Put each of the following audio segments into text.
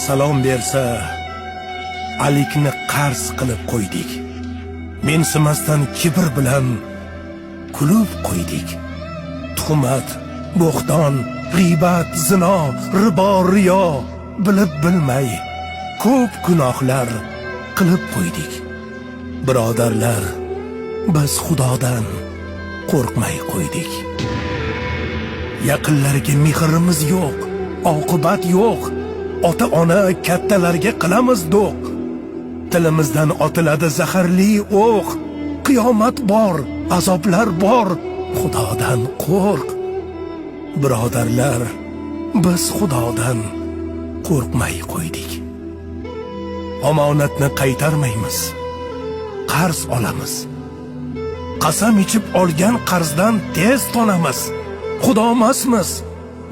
salom bersa, alikni qarz qilib qo'ydik. Mensimasdan kibr bilan kulib qo'ydik. Tuhmat, bo'xton, g'iybat, zino, ribo, riyo bilib bilmay ko'p gunohlar qilib qo'ydik. Birodarlar, biz Xudodan qo'rqmay qo'ydik. Yaqinlarga mehrimiz yo'q, oqibat yo'q. Ota-ona kattalarga qilamiz do'q. Tilimizdan otiladi zaharli o'q. Qiyomat bor, azoblar bor. Xudodan qo'rq. Birodarlar, biz Xudodan qo'rqmay qo'ydik. Omonatni qaytarmaymiz. Qarz olamiz. Qasam ichib olgan qarzdan tez tonamiz. Xudo emasmiz.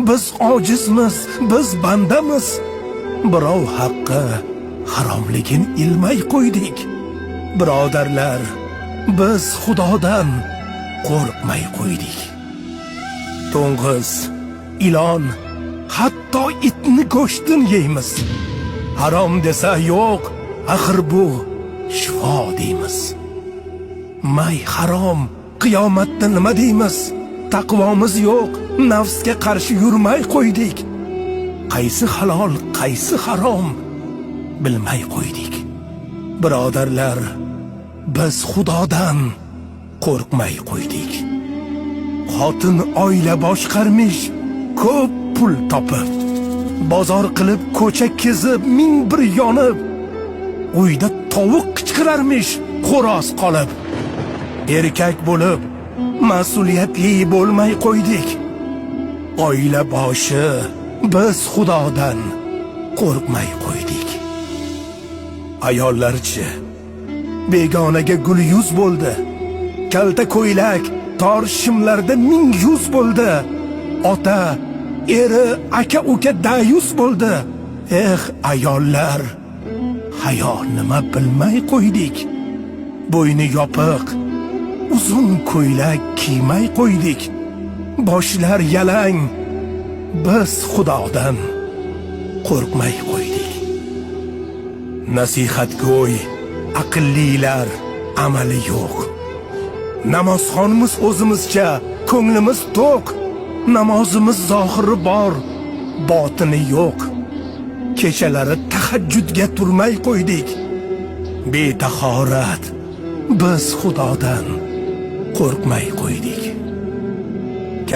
Biz ojizmiz, biz bandamiz. Birov haqqi haromligin ilmay qo'ydik. Birodarlar, biz Xudodan qo'rqmay qo'ydik. To'ng'iz, ilon, hatto itni go'shtini yeymiz. Harom desa yo'q, axir bu shifo deymiz. May harom, qiyomatda nima deymiz? Taqvomiz yo'q, nafsga qarshi yurmay qo'ydik. Qaysi halol, qaysi harom bilmay qo'ydik. Birodarlar, biz Xudodan qo'rqmay qo'ydik. Xotin oila boshqarmish, ko'p pul topib, bozor qilib ko'cha kezib, ming bir yonib, uyda tovuq qichqirarmish, xo'roz qolib. Erkak bo'lib mas'uliyatli bo'lmay qo'ydik. Oila boshi biz Xudodan qo'rqmay qo'ydik. Ayollarchi, begonaga gul yuz bo'ldi. Kalta ko'ylak tor shimlarda ming yuz bo'ldi. Ota, eri, aka, uka dayus bo'ldi. Ayollar, hayo nima bilmay qo'ydik. Bo'yni yopiq, uzun ko'ylak kiymay qo'ydik. Boshlar yalang, biz Xudodan qo'rqmay qo'ydik. Nasihatgo'y, aqllilar amali yo'q. Namozxonimiz o'zimizcha, ko'nglimiz to'q. Namozimiz zohiri bor, botini yo'q. Kechalari tahajjudga turmay qo'ydik. Betahorat, biz Xudodan qo'rqmay qo'ydik.